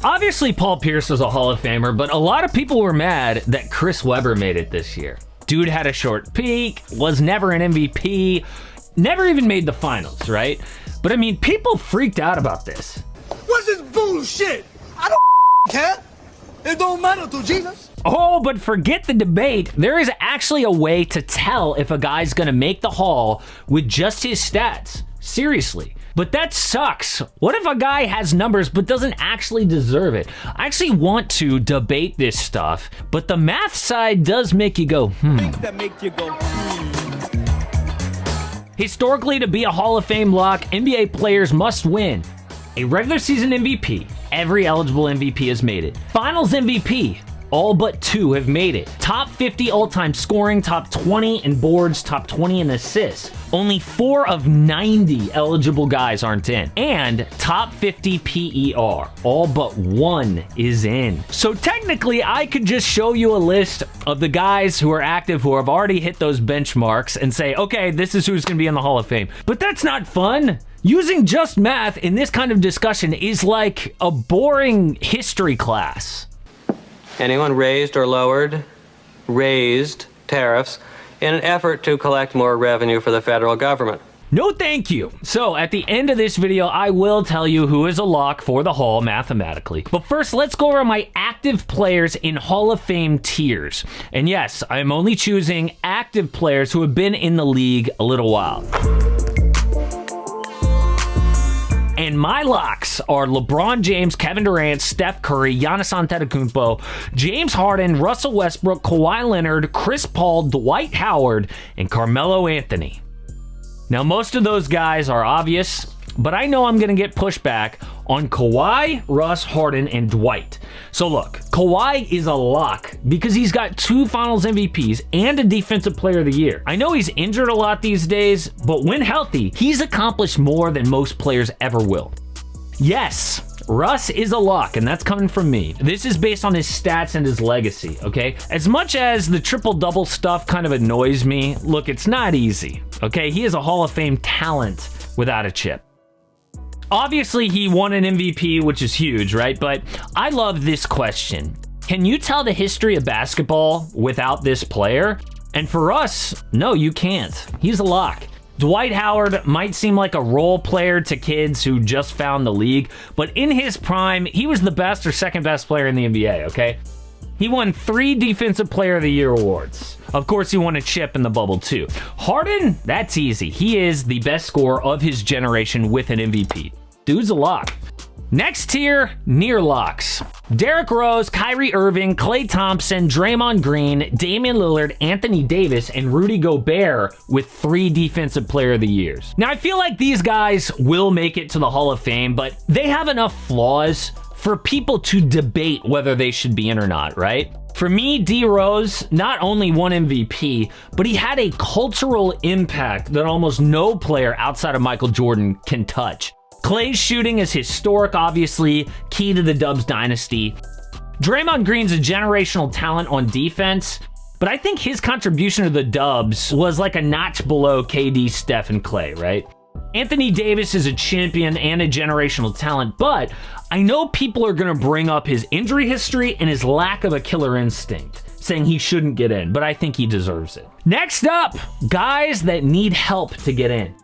Obviously, Paul Pierce was a Hall of Famer, but a lot of people were mad that Chris Webber made it this year. Dude had a short peak, was never an MVP, never even made the finals, right? But I mean, people freaked out about this. What's this bullshit? I don't care. It don't matter to Jesus. Oh, but forget the debate. There is actually a way to tell if a guy's gonna make the Hall with just his stats. Seriously. But that sucks. What if a guy has numbers but doesn't actually deserve it? I actually want to debate this stuff, but the math side does make you go, Things that make you go, Historically, to be a Hall of Fame lock, NBA players must win a regular season MVP. Every eligible MVP has made it. Finals MVP. All but 2 have made it. Top 50 all-time scoring, top 20 in boards, top 20 in assists. Only 4 of 90 eligible guys aren't in. And top 50 PER. All but 1 is in. So technically, I could just show you a list of the guys who are active who have already hit those benchmarks and say, okay, this is who's gonna be in the Hall of Fame. But that's not fun. Using just math in this kind of discussion is like a boring history class. Anyone raised or lowered, raised tariffs in an effort to collect more revenue for the federal government? No thank you. So at the end of this video, I will tell you who is a lock for the Hall mathematically. But first, let's go over my active players in Hall of Fame tiers. And yes, I'm only choosing active players who have been in the league a little while. And my locks are LeBron James, Kevin Durant, Steph Curry, Giannis Antetokounmpo, James Harden, Russell Westbrook, Kawhi Leonard, Chris Paul, Dwight Howard, and Carmelo Anthony. Now, most of those guys are obvious, but I know I'm going to get pushback on Kawhi, Russ, Harden, and Dwight. So look, Kawhi is a lock because he's got 2 Finals MVPs and a Defensive Player of the Year. I know he's injured a lot these days, but when healthy, he's accomplished more than most players ever will. Yes, Russ is a lock, and that's coming from me. This is based on his stats and his legacy, okay? As much as the triple-double stuff kind of annoys me, look, it's not easy, okay? He is a Hall of Fame talent without a chip. Obviously, he won an MVP, which is huge, right? But I love this question. Can you tell the history of basketball without this player? And for us, no, you can't. He's a lock. Dwight Howard might seem like a role player to kids who just found the league, but in his prime, he was the best or second best player in the NBA, okay? He won 3 Defensive Player of the Year awards. Of course, he won a chip in the bubble too. Harden, that's easy. He is the best scorer of his generation with an MVP. Dude's a lock. Next tier, near locks. Derrick Rose, Kyrie Irving, Klay Thompson, Draymond Green, Damian Lillard, Anthony Davis, and Rudy Gobert with 3 Defensive Player of the Years. Now, I feel like these guys will make it to the Hall of Fame, but they have enough flaws for people to debate whether they should be in or not, right? For me, D Rose not only won MVP, but he had a cultural impact that almost no player outside of Michael Jordan can touch. Klay's shooting is historic, obviously, key to the Dubs dynasty. Draymond Green's a generational talent on defense, but I think his contribution to the Dubs was like a notch below KD, Steph, and Klay, right? Anthony Davis is a champion and a generational talent, but I know people are going to bring up his injury history and his lack of a killer instinct, saying he shouldn't get in, but I think he deserves it. Next up, guys that need help to get in.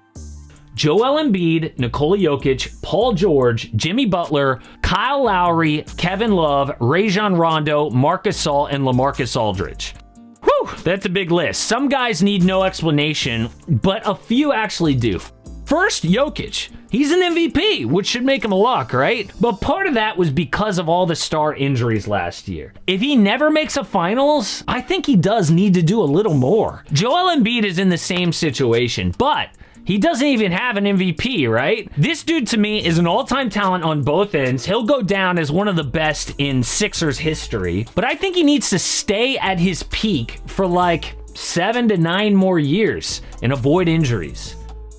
Joel Embiid, Nikola Jokic, Paul George, Jimmy Butler, Kyle Lowry, Kevin Love, Rajon Rondo, Marc Gasol, and LaMarcus Aldridge. Whew, that's a big list. Some guys need no explanation, but a few actually do. First, Jokic. He's an MVP, which should make him a lock, right? But part of that was because of all the star injuries last year. If he never makes a finals, I think he does need to do a little more. Joel Embiid is in the same situation, but he doesn't even have an MVP, right? This dude, to me, is an all-time talent on both ends. He'll go down as one of the best in Sixers history, but I think he needs to stay at his peak for like 7 to 9 more years and avoid injuries.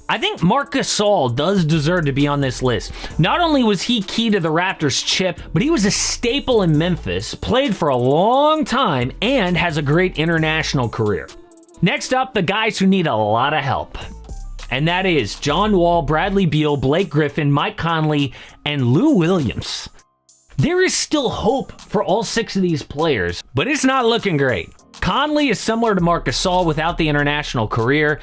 I think Marc Gasol does deserve to be on this list. Not only was he key to the Raptors' chip, but he was a staple in Memphis, played for a long time, and has a great international career. Next up, the guys who need a lot of help. And that is John Wall, Bradley Beal, Blake Griffin, Mike Conley, and Lou Williams. There is still hope for all 6 of these players, but it's not looking great. Conley is similar to Marc Gasol without the international career.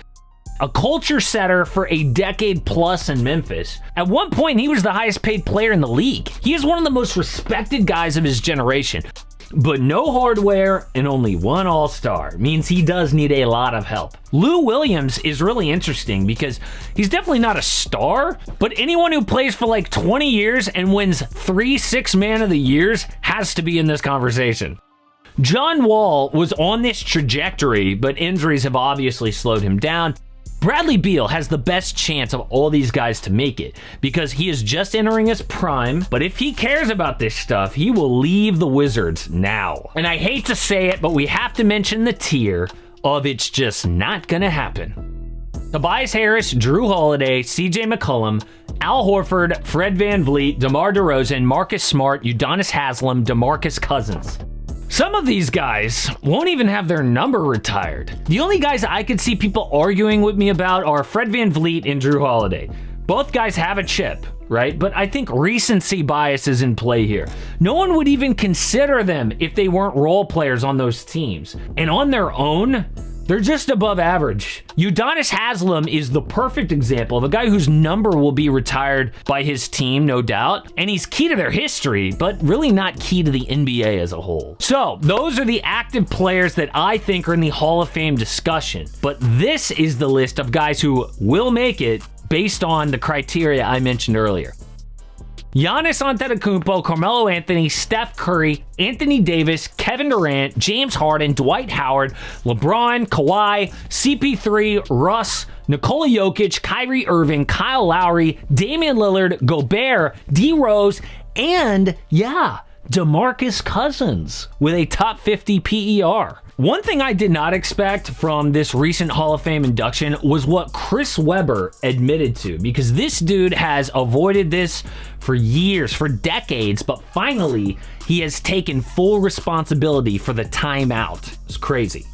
A culture setter for a decade plus in Memphis. At one point, he was the highest paid player in the league. He is one of the most respected guys of his generation. But no hardware and only 1 All-Star means he does need a lot of help. Lou Williams is really interesting because he's definitely not a star, but anyone who plays for like 20 years and wins 3 Sixth Man of the Years has to be in this conversation. John Wall was on this trajectory, but injuries have obviously slowed him down. Bradley Beal has the best chance of all these guys to make it because he is just entering his prime, but if he cares about this stuff, he will leave the Wizards now. And I hate to say it, but we have to mention the tier of it's just not gonna happen. Tobias Harris, Drew Holiday, CJ McCollum, Al Horford, Fred VanVleet, DeMar DeRozan, Marcus Smart, Udonis Haslem, DeMarcus Cousins. Some of these guys won't even have their number retired. The only guys I could see people arguing with me about are Fred VanVleet and Drew Holiday. Both guys have a chip, right? But I think recency bias is in play here. No one would even consider them if they weren't role players on those teams. And on their own, they're just above average. Udonis Haslem is the perfect example of a guy whose number will be retired by his team, no doubt. And he's key to their history, but really not key to the NBA as a whole. So those are the active players that I think are in the Hall of Fame discussion. But this is the list of guys who will make it based on the criteria I mentioned earlier. Giannis Antetokounmpo, Carmelo Anthony, Steph Curry, Anthony Davis, Kevin Durant, James Harden, Dwight Howard, LeBron, Kawhi, CP3, Russ, Nikola Jokic, Kyrie Irving, Kyle Lowry, Damian Lillard, Gobert, D Rose, and DeMarcus Cousins with a top 50 PER. One thing I did not expect from this recent Hall of Fame induction was what Chris Webber admitted to, because this dude has avoided this for years, for decades, but finally he has taken full responsibility for the timeout. It's crazy.